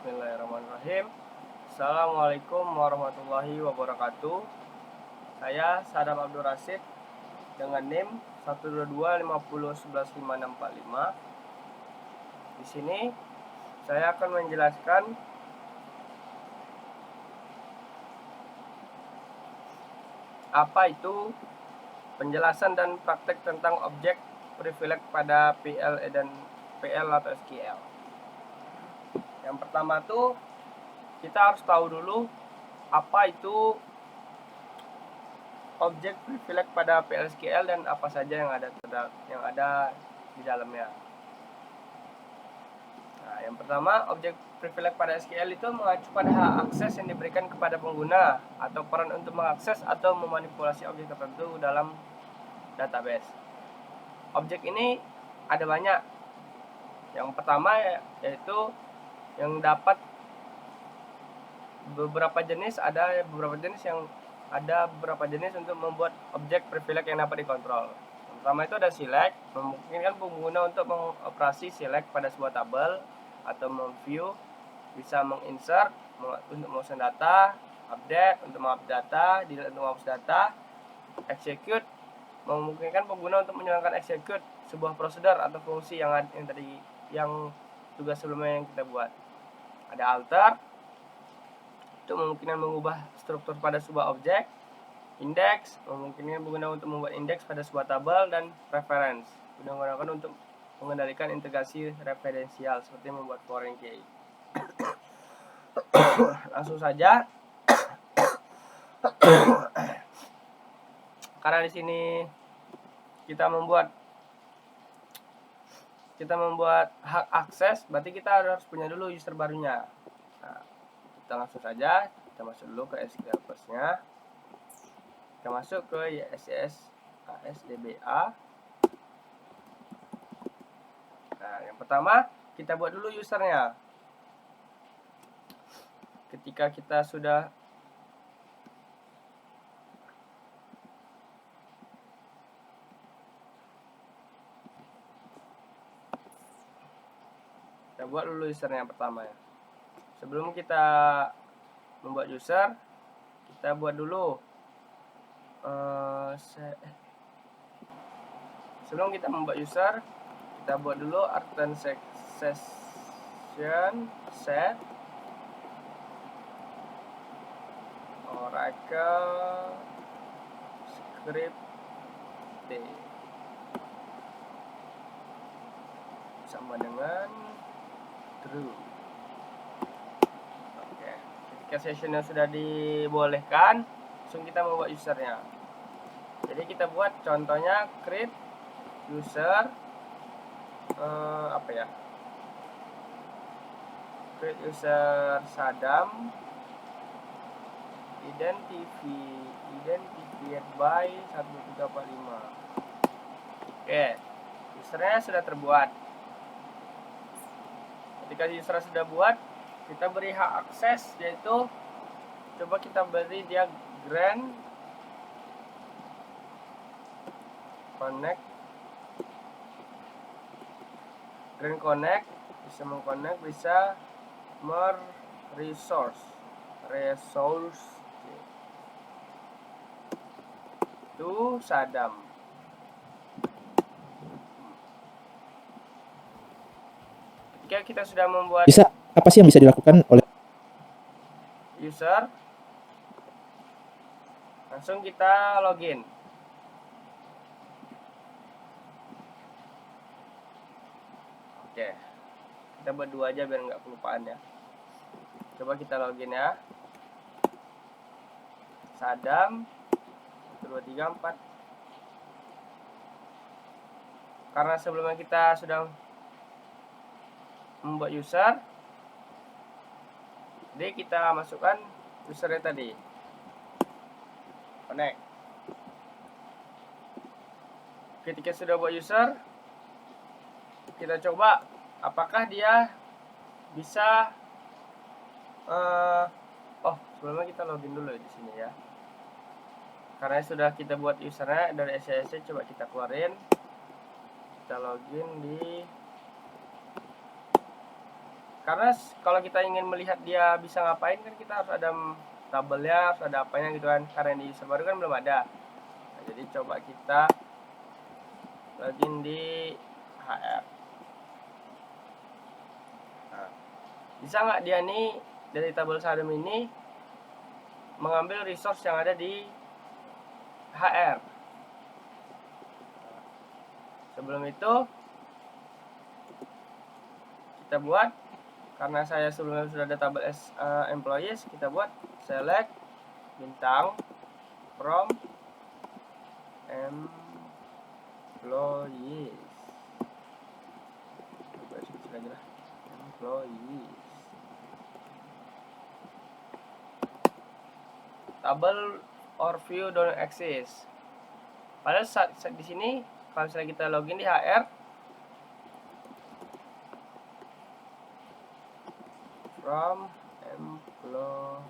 Bismillahirrahmanirrahim. Assalamualaikum warahmatullahi wabarakatuh. Saya Sadam Abdul Rasid dengan NIM 12250115645. Di sini saya akan menjelaskan apa itu penjelasan dan praktek tentang objek privilege pada PL dan PL atau SQL. Yang pertama tuh kita harus tahu dulu apa itu objek privilege pada PL/SQL dan apa saja yang ada di dalamnya. Nah, yang pertama, objek privilege pada SQL itu mengacu pada hak akses yang diberikan kepada pengguna atau peran untuk mengakses atau memanipulasi objek tertentu dalam database. Objek ini ada banyak. Yang pertama yaitu yang dapat beberapa jenis untuk membuat objek privilege yang dapat dikontrol. Yang pertama itu ada select, memungkinkan pengguna untuk mengoperasi select pada sebuah tabel atau memview, bisa menginsert untuk mengusung data, update untuk mengupdate data, delete untuk menghapus data, execute, memungkinkan pengguna untuk menjalankan execute sebuah prosedur atau fungsi yang tugas sebelumnya yang kita buat. Ada alter, itu memungkinkan mengubah struktur pada sebuah objek. Index, memungkinkan pengguna untuk membuat indeks pada sebuah tabel. Dan reference, digunakan untuk mengendalikan integrasi referensial seperti membuat foreign key. Langsung saja. Karena di sini kita membuat hak akses, berarti kita harus punya dulu user barunya. Nah, kita langsung saja, kita masuk dulu ke SQL First-nya. Kita masuk ke YSS ASDBA. Nah, yang pertama kita buat dulu usernya. Ketika kita sudah buat dulu usernya yang pertama ya. Sebelum kita membuat user, kita buat dulu sebelum kita membuat user, kita buat dulu session set Oracle script D sama dengan true. Oke. Ketika sessionnya sudah dibolehkan, langsung kita membuat usernya. Jadi kita buat contohnya create user create user Sadam identified by 1345. Oke, usernya sudah terbuat. Ketika user sudah buat, kita beri hak akses, yaitu coba kita beri dia grant connect, bisa mengconnect, bisa resource to Sadam. Ketika kita sudah membuat apa sih yang bisa dilakukan oleh user, langsung kita login. Oke, kita buat dua aja biar nggak kelupaan ya. Coba kita login ya. Sadam 1, 2, 3, 4. Karena sebelumnya kita sudah membuat user, jadi kita masukkan usernya tadi, connect. Ketika sudah buat user, kita coba apakah dia bisa sebelumnya kita login dulu di sini ya. Karena sudah kita buat usernya dari SSC, coba kita keluarin. Kita login di Karena kalau kita ingin melihat dia bisa ngapain kan kita harus ada tabelnya, harus ada apanya gitu kan. Karena di user baru kan belum ada. Nah, jadi coba kita login di HR. Nah, bisa nggak dia nih dari tabel Sadam ini mengambil resource yang ada di HR? Sebelum itu kita buat, karena saya sebelumnya sudah ada tabel employees, kita buat select bintang from employees. Employees. Tabel or view don't exist. Padahal saat di sini kalau misalnya kita login di HR, from employees,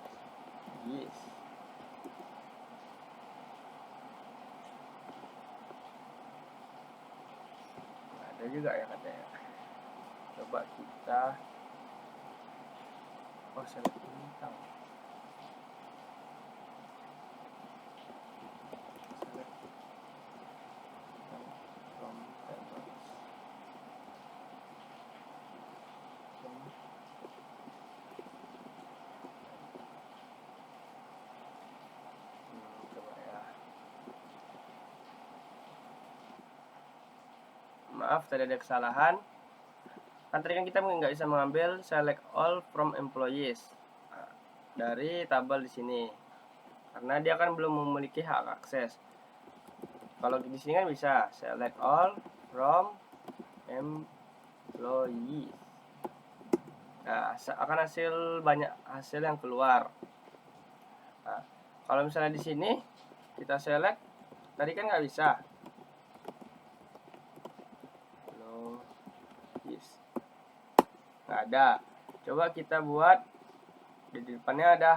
ada juga ya katanya. Coba kita select bintang, select from tables. Coba ya. Maaf tadi ada kesalahan. Kan tadi kan kita nggak bisa mengambil select all from employees dari tabel di sini karena dia kan belum memiliki hak akses. Kalau di sini kan bisa select all from employees. Nah, akan banyak hasil yang keluar. Nah, kalau misalnya di sini kita select, tadi kan nggak bisa. Nggak ada. Coba kita buat di depannya ada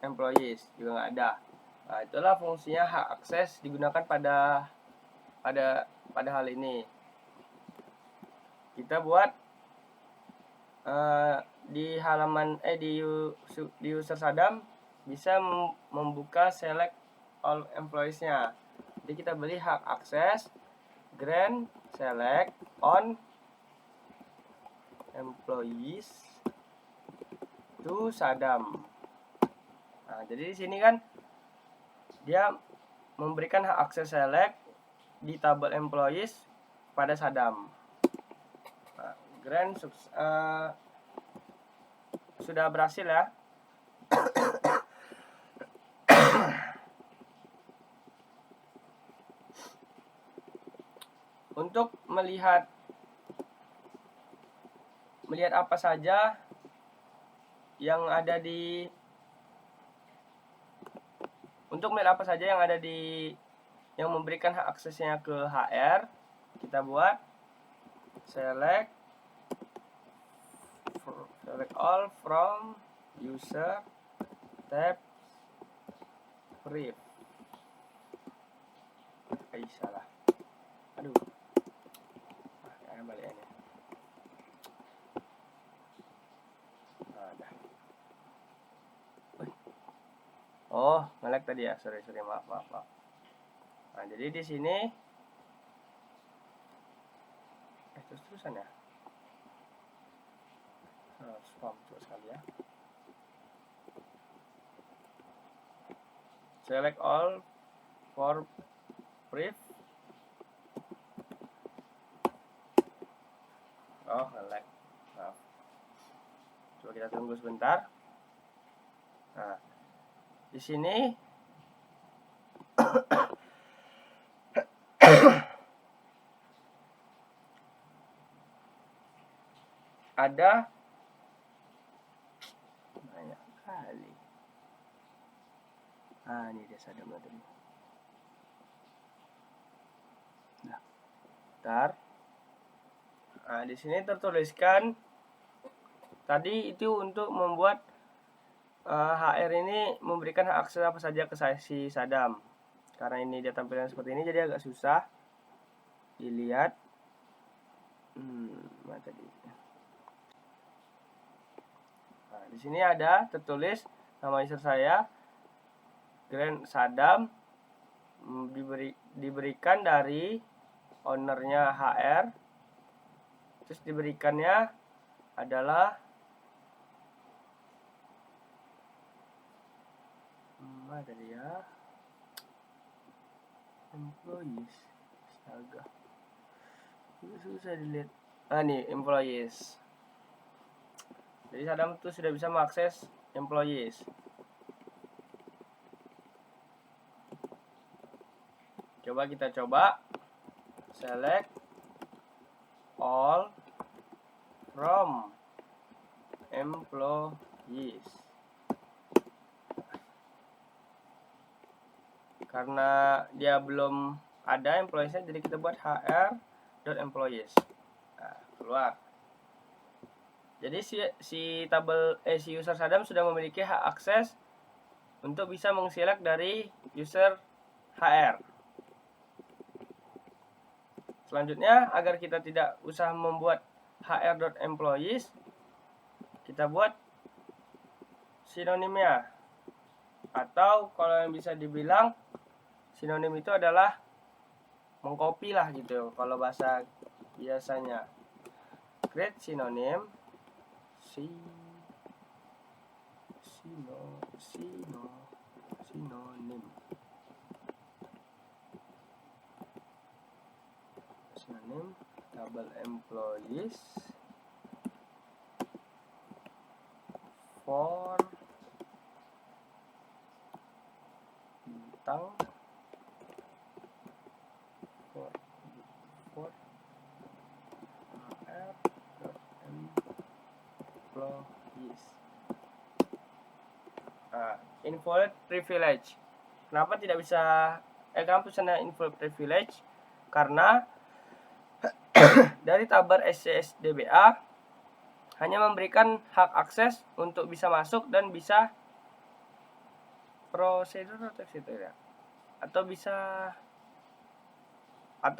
hr.employees, juga nggak ada. Nah, itulah fungsinya hak akses digunakan pada hal ini. Kita buat di halaman di user Sadam bisa membuka select all employees-nya. Jadi kita beli hak akses grant select on employees to Sadam. Nah, jadi di sini kan dia memberikan hak akses select di tabel employees pada Sadam. Nah, grant sudah berhasil ya. Untuk melihat apa saja yang ada di yang memberikan hak aksesnya ke HR, kita buat select all from user tab brief. Salah. Aduh. Balik ini. Oh, nge-lag tadi ya. Sorry, maaf. Nah, jadi di sini terus-terusan ya. Spam coba sekali ya. Select all for brief. Oh, nge-lag. Maaf. Coba kita tunggu sebentar. Nah, di sini ada banyak kali. Ini dia Sadam tadi. Nah, bentar. Nah, di sini tertuliskan tadi itu untuk membuat HR ini memberikan hak akses apa saja ke si Sadam. Karena ini dia tampilan seperti ini jadi agak susah dilihat. Mana tadi? di sini ada tertulis nama user saya Grand Sadam, diberikan dari ownernya HR, terus diberikannya adalah ada dia employees, astaga susah dilihat. Nih employees. Jadi Sadam tuh sudah bisa mengakses employees. Kita coba select all from employees. Karena dia belum ada employees-nya, jadi kita buat hr.employees. Nah, keluar. Jadi si user Sadam sudah memiliki hak akses untuk bisa mengselect dari user HR. Selanjutnya, agar kita tidak usah membuat hr.employees, kita buat sinonimnya. Atau kalau yang bisa dibilang sinonim itu adalah mengcopy lah gitu kalau bahasa biasanya. Create sinonim sinonim double employees for bintang for employees. Invalid privilege. Kenapa tidak bisa kampusnya invalid privilege? Karena dari tabel SCSDBA hanya memberikan hak akses untuk bisa masuk dan bisa prosedur atau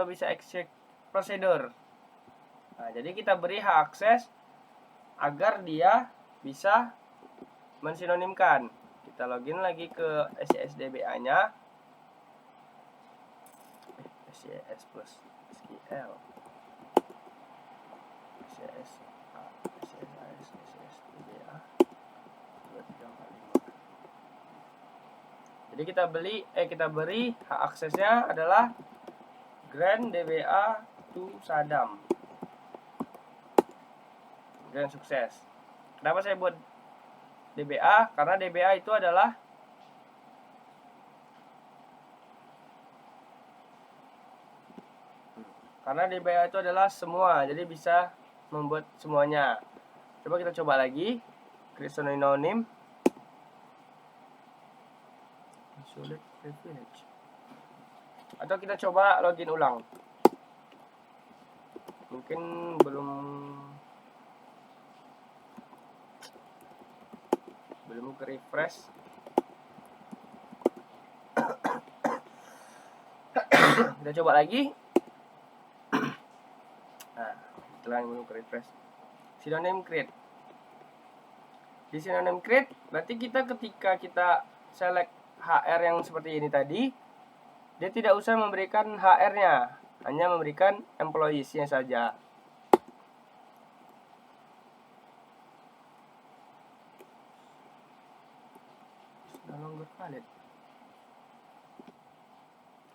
bisa execute prosedur. Nah, jadi kita beri hak akses agar dia bisa mensinonimkan. Kita login lagi ke SCSDBA-nya. SCS plus SQL. SCSDBA 2345. Jadi kita beri hak aksesnya adalah Grand DBA to Sadam. Grand sukses. Kenapa saya buat DBA? Karena DBA itu adalah semua, jadi bisa membuat semuanya. Kita coba lagi, create synonym, select privilege, atau kita coba login ulang. Mungkin belum ke refresh. Kita coba lagi. Nah, setelah belum ke refresh. Synonym create. Di synonym create berarti ketika kita select HR yang seperti ini tadi, dia tidak usah memberikan HR-nya, hanya memberikan employees-nya saja. No longer valid.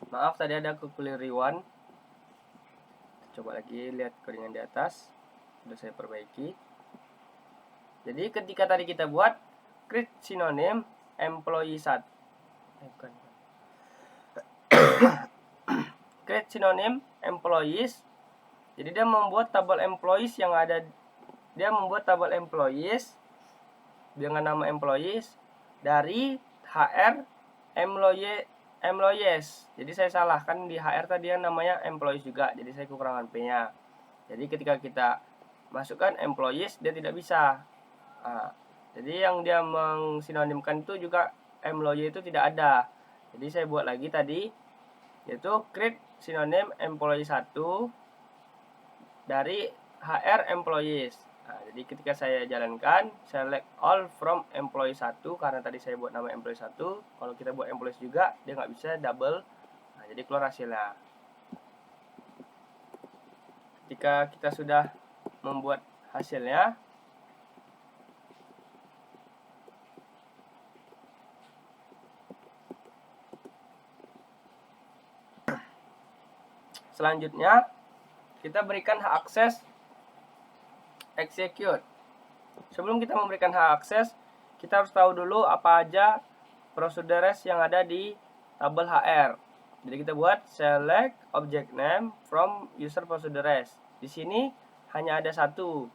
Maaf, tadi ada kekeliruan. Coba lagi lihat kode di atas, sudah saya perbaiki. Jadi ketika tadi kita buat create synonym employee create synonym employees. Jadi dia membuat tabel employees dengan nama employees dari HR employees. Jadi saya salah, kan di HR tadi namanya employees juga. Jadi saya kekurangan P-nya. Jadi ketika kita masukkan employees, dia tidak bisa. Jadi yang dia mengsinonimkan itu juga employee itu tidak ada. Jadi saya buat lagi tadi, yaitu create synonym employee 1 dari HR employees. jadi ketika saya jalankan, select all from employee 1, karena tadi saya buat nama employee 1. Kalau kita buat employees juga, dia nggak bisa double. Nah, jadi keluar hasilnya. Ketika kita sudah membuat hasilnya, selanjutnya kita berikan hak akses execute. Sebelum kita memberikan hak akses, kita harus tahu dulu apa aja procedures yang ada di tabel HR. Jadi kita buat select object name from user procedures. Di sini hanya ada satu,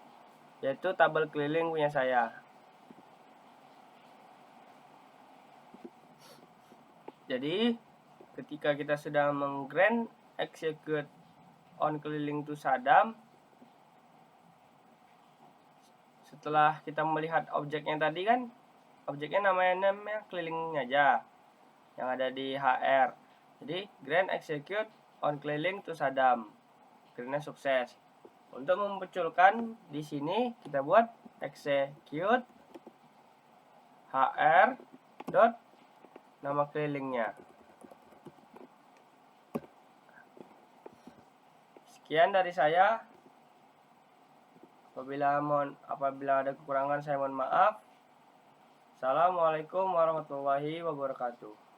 yaitu tabel keliling punya saya. Jadi ketika kita sudah menggrant execute on keliling to Sadam, setelah kita melihat objeknya tadi kan, objeknya namanya keliling aja yang ada di HR. Jadi grant execute on keliling to Sadam, grantnya sukses. Untuk memunculkan di sini kita buat execute HR dot nama kelilingnya. Sekian dari saya. Apabila ada kekurangan saya mohon maaf. Assalamualaikum warahmatullahi wabarakatuh.